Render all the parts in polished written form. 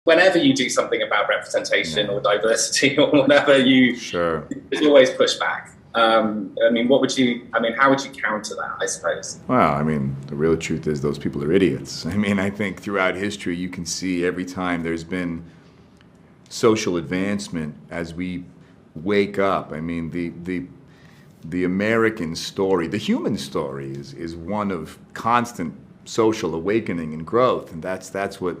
whenever you do something about representation or diversity or whatever, there's always pushback. I mean, how would you counter that, I suppose? Well, I mean, the real truth is those people are idiots. I mean, I think throughout history, you can see every time there's been social advancement as we wake up. I mean, the American story, the human story is one of constant social awakening and growth, and that's what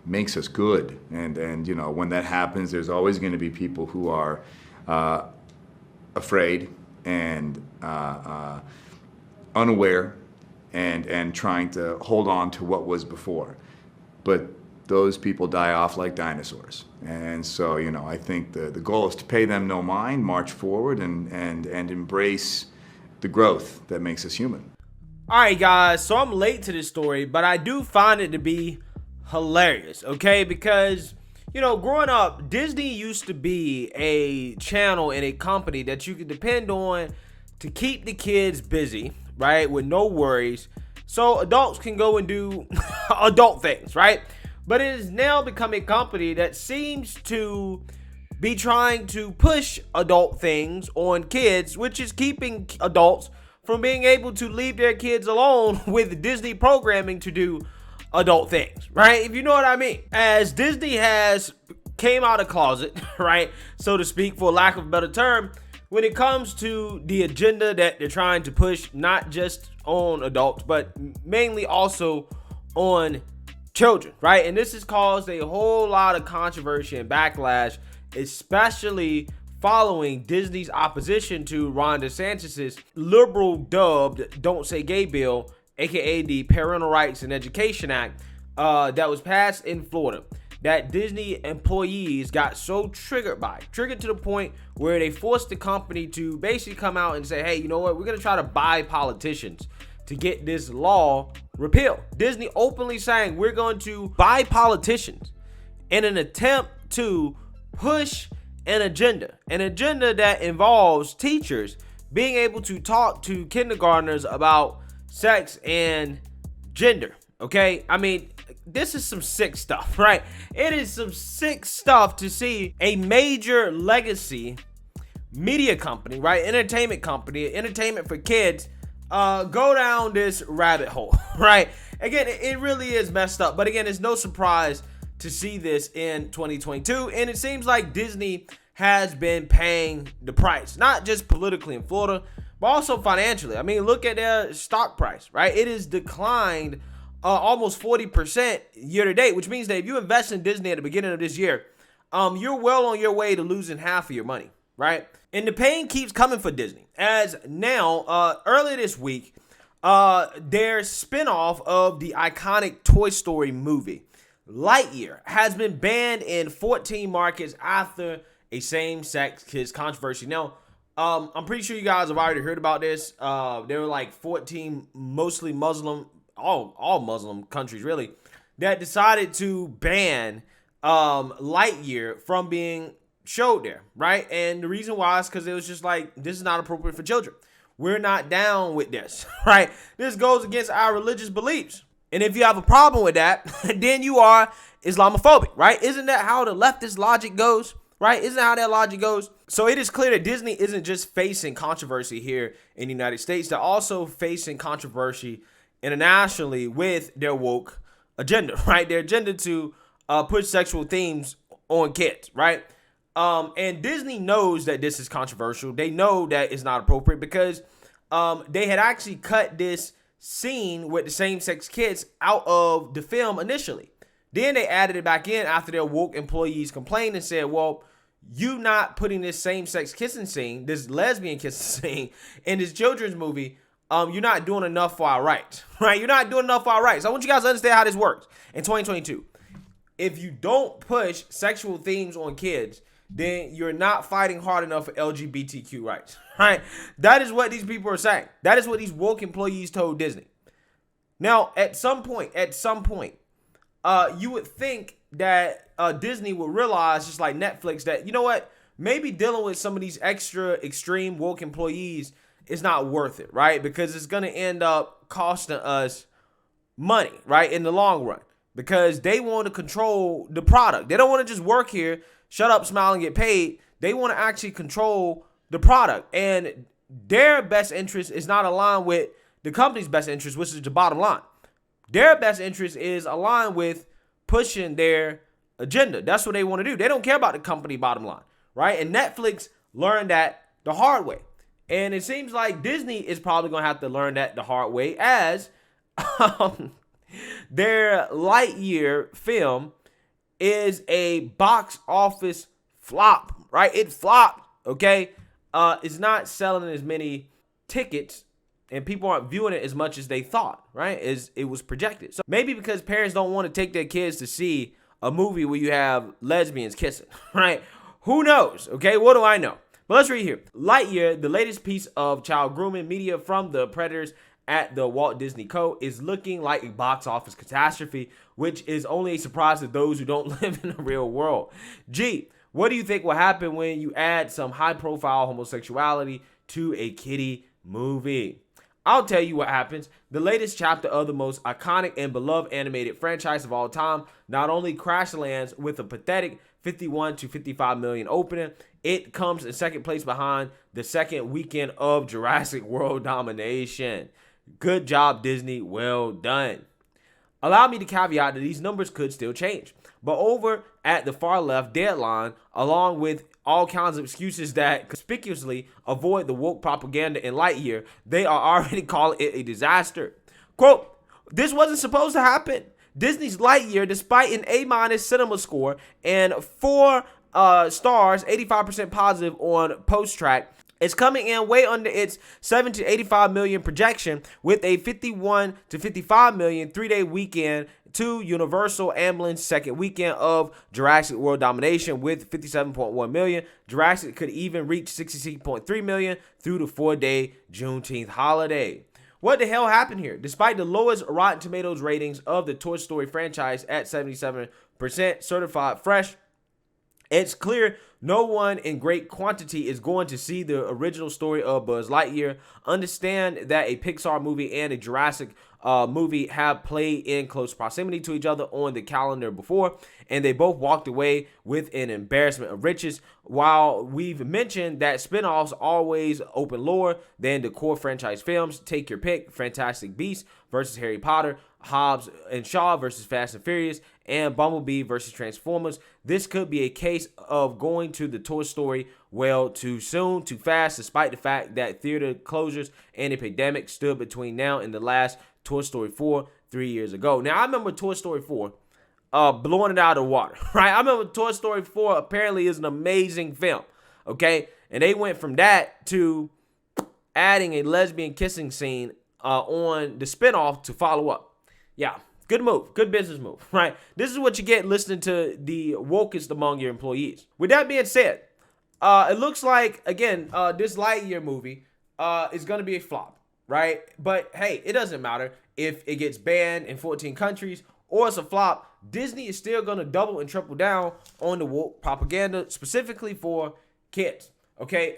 makes us good. And you know, when that happens, there's always going to be people who are afraid and unaware and trying to hold on to what was before. But those people die off like dinosaurs. And so, you know, I think the goal is to pay them no mind, march forward, and embrace the growth that makes us human. All right, guys, so I'm late to this story, but I do find it to be hilarious, okay? Because, you know, growing up, Disney used to be a channel and a company that you could depend on to keep the kids busy, right, with no worries, so adults can go and do adult things, right? But it has now become a company that seems to be trying to push adult things on kids, which is keeping adults from being able to leave their kids alone with Disney programming to do adult things, right? If you know what I mean. As Disney has came out of closet, right, so to speak, for lack of a better term, when it comes to the agenda that they're trying to push, not just on adults, but mainly also on children, right? And this has caused a whole lot of controversy and backlash, especially following Disney's opposition to Ron DeSantis' liberal dubbed Don't Say Gay bill, aka the Parental Rights and Education Act, that was passed in Florida, that Disney employees got so triggered to the point where they forced the company to basically come out and say, hey, you know what, we're gonna try to buy politicians to get this law repealed. Disney openly saying we're going to buy politicians in an attempt to push an agenda that involves teachers being able to talk to kindergartners about sex and gender. Okay, I mean, this is some sick stuff, right? It is some sick stuff to see a major legacy media company, right, entertainment company, entertainment for kids, go down this rabbit hole, right? Again, it really is messed up. But again, it's no surprise to see this in 2022. And it seems like Disney has been paying the price, not just politically in Florida, but also financially. I mean, look at their stock price, right? It has declined almost 40% year to date, which means that if you invest in Disney at the beginning of this year, you're well on your way to losing half of your money, right? And the pain keeps coming for Disney, as now, earlier this week, their spinoff of the iconic Toy Story movie, Lightyear, has been banned in 14 markets after a same-sex kiss controversy. Now, I'm pretty sure you guys have already heard about this. There were like 14 mostly Muslim, all Muslim countries really, that decided to ban Lightyear from being showed there, right? And the reason why is because it was just like, this is not appropriate for children. We're not down with this, right? This goes against our religious beliefs. And if you have a problem with that, then you are Islamophobic, right? Isn't that how the leftist logic goes, right? Isn't that how that logic goes? So it is clear that Disney isn't just facing controversy here in the United States. They're also facing controversy internationally with their woke agenda, right? Their agenda to push sexual themes on kids, right? And Disney knows that this is controversial. They know that it's not appropriate because they had actually cut this scene with the same-sex kids out of the film initially. Then they added it back in after their woke employees complained and said, well, you not putting this same-sex kissing scene, this lesbian kissing scene in this children's movie, you're not doing enough for our rights, right? You're not doing enough for our rights. I want you guys to understand how this works in 2022. If you don't push sexual themes on kids, then you're not fighting hard enough for LGBTQ rights, right? That is what these people are saying. That is what these woke employees told Disney. Now, at some point, you would think that Disney would realize, just like Netflix, that, you know what, maybe dealing with some of these extra extreme woke employees is not worth it, right? Because it's going to end up costing us money, right, in the long run. because they want to control the product. They don't want to just work here, shut up, smile, and get paid. They want to actually control the product. And their best interest is not aligned with the company's best interest, which is the bottom line. Their best interest is aligned with pushing their agenda. That's what they want to do. They don't care about the company bottom line, right? And Netflix learned that the hard way. And it seems like Disney is probably going to have to learn that the hard way, as their Lightyear film is a box office flop, right? It flopped, okay? It's not selling as many tickets, and people aren't viewing it as much as they thought, right? As it was projected. So maybe because parents don't want to take their kids to see a movie where you have lesbians kissing, right? Who knows, okay? What do I know? But let's read here. Lightyear, the latest piece of child grooming media from the Predators at the Walt Disney Co, is looking like a box office catastrophe, which is only a surprise to those who don't live in the real world. Gee, what do you think will happen when you add some high-profile homosexuality to a kiddie movie? I'll tell you what happens. The latest chapter of the most iconic and beloved animated franchise of all time not only crash lands with a pathetic 51 to 55 million opening, it comes in second place behind the second weekend of Jurassic World domination. Good job, Disney. Well done. Allow me to caveat that these numbers could still change. But over at the far left deadline, along with all kinds of excuses that conspicuously avoid the woke propaganda in Lightyear, they are already calling it a disaster. Quote, this wasn't supposed to happen. Disney's Lightyear, despite an A- cinema score and 4 stars, 85% positive on post-track, it's coming in way under its 70 to 85 million projection with a 51 to 55 million 3-day weekend to Universal Ambulance second weekend of Jurassic World domination with 57.1 million. Jurassic could even reach 66.3 million through the 4-day Juneteenth holiday. What the hell happened here? Despite the lowest Rotten Tomatoes ratings of the Toy Story franchise at 77% certified fresh, it's clear no one in great quantity is going to see the original story of Buzz Lightyear. Understand that a Pixar movie and a Jurassic movie have played in close proximity to each other on the calendar before, and they both walked away with an embarrassment of riches. While we've mentioned that spinoffs always open lower than the core franchise films, take your pick: Fantastic Beasts versus Harry Potter, Hobbs and Shaw versus Fast and Furious, and Bumblebee versus Transformers. This could be a case of going to the Toy Story well too soon, too fast, despite the fact that theater closures and a pandemic stood between now and the last Toy Story 4 3 years ago. Now, I remember Toy Story 4 blowing it out of the water, right? I remember Toy Story 4 apparently is an amazing film, okay? And they went from that to adding a lesbian kissing scene on the spinoff to follow up. Yeah, good move. Good business move, right? This is what you get listening to the wokest among your employees. With that being said, it looks like, again, this Lightyear movie is going to be a flop, right? But hey, it doesn't matter if it gets banned in 14 countries or it's a flop. Disney is still going to double and triple down on the woke propaganda, specifically for kids. Okay,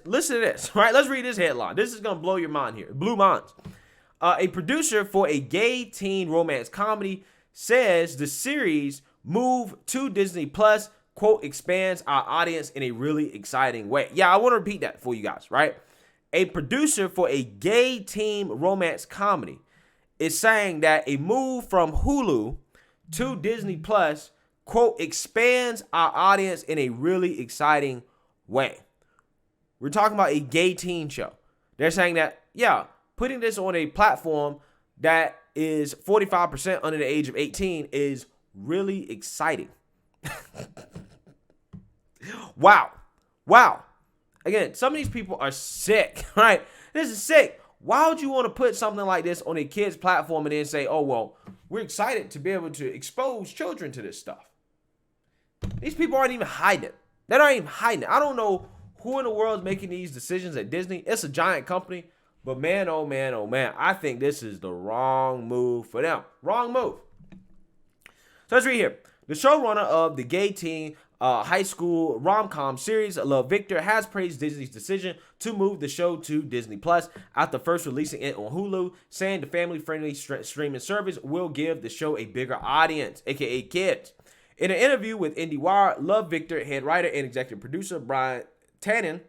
listen to this, right? Let's read this headline. This is going to blow your mind here. It blew minds. A producer for a gay teen romance comedy says the series move to Disney Plus, quote, expands our audience in a really exciting way. Yeah, I want to repeat that for you guys, right? A producer for a gay teen romance comedy is saying that a move from Hulu to Disney Plus, quote, expands our audience in a really exciting way. We're talking about a gay teen show. They're saying that, yeah, putting this on a platform that is 45% under the age of 18 is really exciting. Wow. Again, some of these people are sick, right? This is sick. Why would you want to put something like this on a kid's platform and then say, oh, well, we're excited to be able to expose children to this stuff? These people aren't even hiding it. They're not even hiding it. I don't know who in the world is making these decisions at Disney. It's a giant company. But man, oh man, I think this is the wrong move for them. Wrong move. So let's read here. The showrunner of the gay teen high school rom-com series, Love Victor, has praised Disney's decision to move the show to Disney Plus after first releasing it on Hulu, saying the family-friendly streaming service will give the show a bigger audience, aka kids. In an interview with IndieWire, Love Victor head writer and executive producer Brian Tannen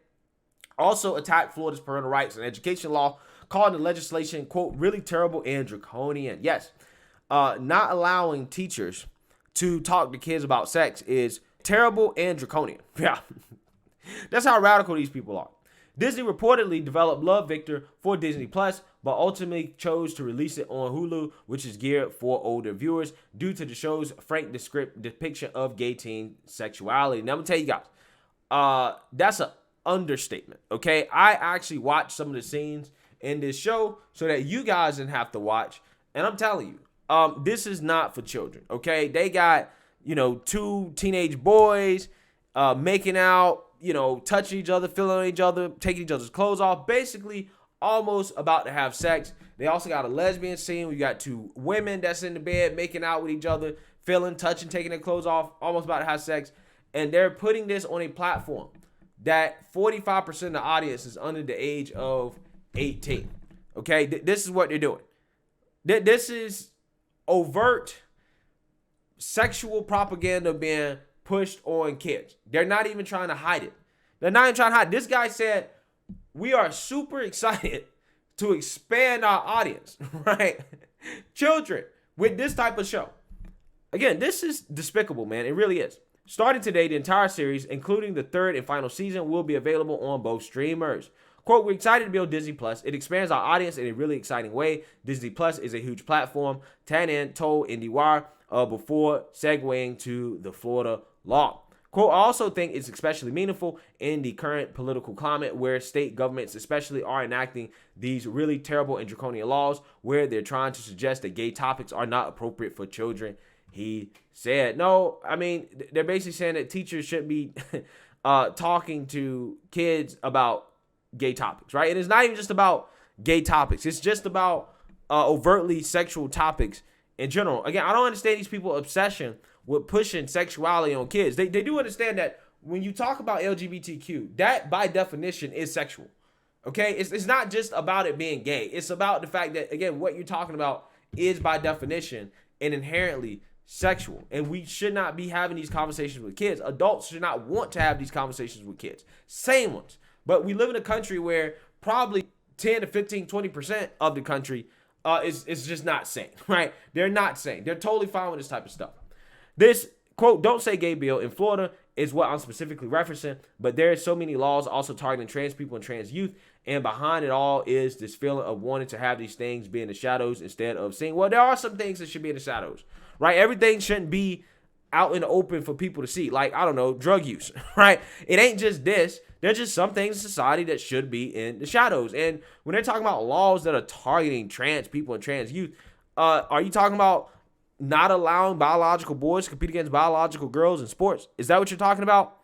also attacked Florida's parental rights and education law, calling the legislation, quote, really terrible and draconian. Yes, not allowing teachers to talk to kids about sex is terrible and draconian. Yeah, that's how radical these people are. Disney reportedly developed Love Victor for Disney Plus, but ultimately chose to release it on Hulu, which is geared for older viewers due to the show's frank depiction of gay teen sexuality. Now, I'm going to tell you guys, that's an understatement, okay? I actually watched some of the scenes in this show so that you guys didn't have to watch, and I'm telling you, this is not for children, okay? They got, two teenage boys making out, touching each other, feeling on each other, taking each other's clothes off, basically almost about to have sex. They also got a lesbian scene where you got two women that's in the bed making out with each other, feeling, touching, taking their clothes off, almost about to have sex. And they're putting this on a platform that 45% of the audience is under the age of 18. Okay, this is what they're doing. This is overt sexual propaganda being pushed on kids. They're not even trying to hide it. This guy said, we are super excited to expand our audience, right? Children with this type of show. Again, this is despicable, man. It really is. Starting today, the entire series, including the third and final season, will be available on both streamers. Quote, we're excited to be on Disney Plus. It expands our audience in a really exciting way. Disney Plus is a huge platform, Tannen told IndieWire before segueing to the Florida law. Quote, I also think it's especially meaningful in the current political climate where state governments especially are enacting these really terrible and draconian laws where they're trying to suggest that gay topics are not appropriate for children, he said. No, I mean, they're basically saying that teachers shouldn't be talking to kids about gay topics, right? And it's not even just about gay topics. It's just about overtly sexual topics in general. Again, I don't understand these people's obsession with pushing sexuality on kids. They do understand that when you talk about LGBTQ, that by definition is sexual. Okay? It's not just about it being gay. It's about the fact that, again, what you're talking about is by definition and inherently sexual. And we should not be having these conversations with kids. Adults should not want to have these conversations with kids. Same ones. But we live in a country where probably 10 to 15, 20% of the country is just not sane, right? They're not sane. They're totally fine with this type of stuff. This, quote, don't say gay bill in Florida is what I'm specifically referencing, but there are so many laws also targeting trans people and trans youth, and behind it all is this feeling of wanting to have these things be in the shadows instead of seeing, well, there are some things that should be in the shadows, right? Everything shouldn't be out in the open for people to see, like, I don't know, drug use, right? It ain't just this. There's just some things in society that should be in the shadows. And when they're talking about laws that are targeting trans people and trans youth, are you talking about not allowing biological boys to compete against biological girls in sports? Is that what you're talking about?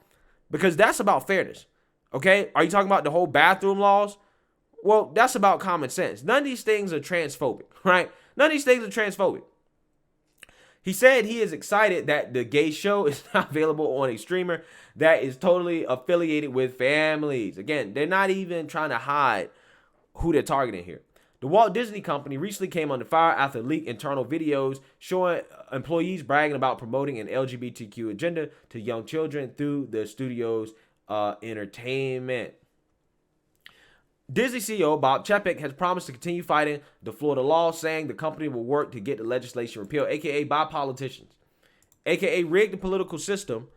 Because that's about fairness, okay? Are you talking about the whole bathroom laws? Well, that's about common sense. None of these things are transphobic, right? None of these things are transphobic. He said he is excited that the gay show is not available on a streamer that is totally affiliated with families. Again, they're not even trying to hide who they're targeting here. The Walt Disney Company recently came under fire after leaked internal videos showing employees bragging about promoting an LGBTQ agenda to young children through the studio's entertainment. Disney CEO Bob Chapek has promised to continue fighting the Florida law, saying the company will work to get the legislation repealed, aka by politicians, aka rig the political system,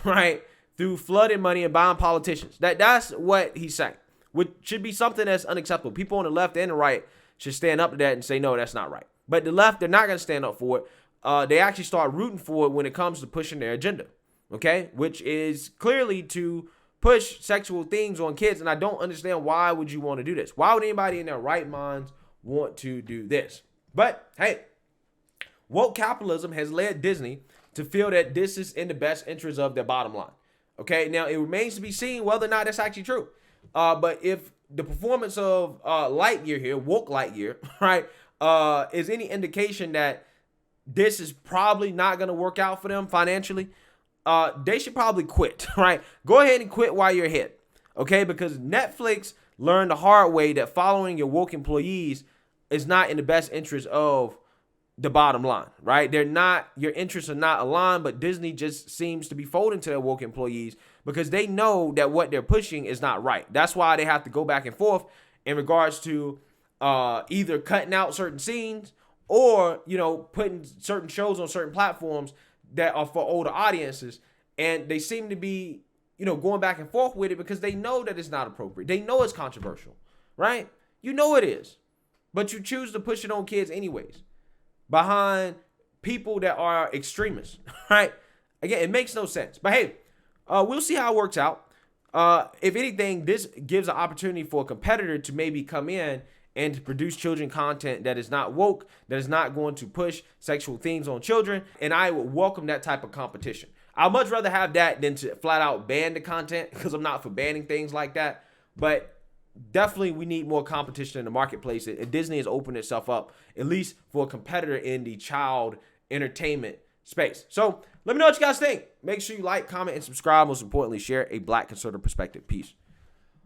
right, through flooding money and buying politicians. That's what he's saying, which should be something that's unacceptable. People on the left and the right should stand up to that and say, no, that's not right. But the left, they're not going to stand up for it. They actually start rooting for it when it comes to pushing their agenda, okay, which is clearly to push sexual things on kids. And I don't understand, why would you want to do this? Why would anybody in their right minds want to do this? But hey, woke capitalism has led Disney to feel that this is in the best interest of their bottom line. Okay, now it remains to be seen whether or not that's actually true. But if the performance of Lightyear here, woke Lightyear, right, is any indication that this is probably not going to work out for them financially, they should probably quit, right? Go ahead and quit while you're ahead, okay? Because Netflix learned the hard way that following your woke employees is not in the best interest of the bottom line, right? Your interests are not aligned, but Disney just seems to be folding to their woke employees because they know that what they're pushing is not right. That's why they have to go back and forth in regards to either cutting out certain scenes or, putting certain shows on certain platforms that are for older audiences. And they seem to be, going back and forth with it because they know that it's not appropriate. They know it's controversial, right? You know it is, but you choose to push it on kids anyways, behind people that are extremists, right? Again, it makes no sense. But hey, we'll see how it works out. If anything, this gives an opportunity for a competitor to maybe come in and to produce children content that is not woke, that is not going to push sexual themes on children. And I would welcome that type of competition. I'd much rather have that than to flat out ban the content, because I'm not for banning things like that. But definitely we need more competition in the marketplace. And Disney has opened itself up, at least for a competitor in the child entertainment space. So let me know what you guys think. Make sure you like, comment, and subscribe. Most importantly, share a Black conservative perspective. Peace.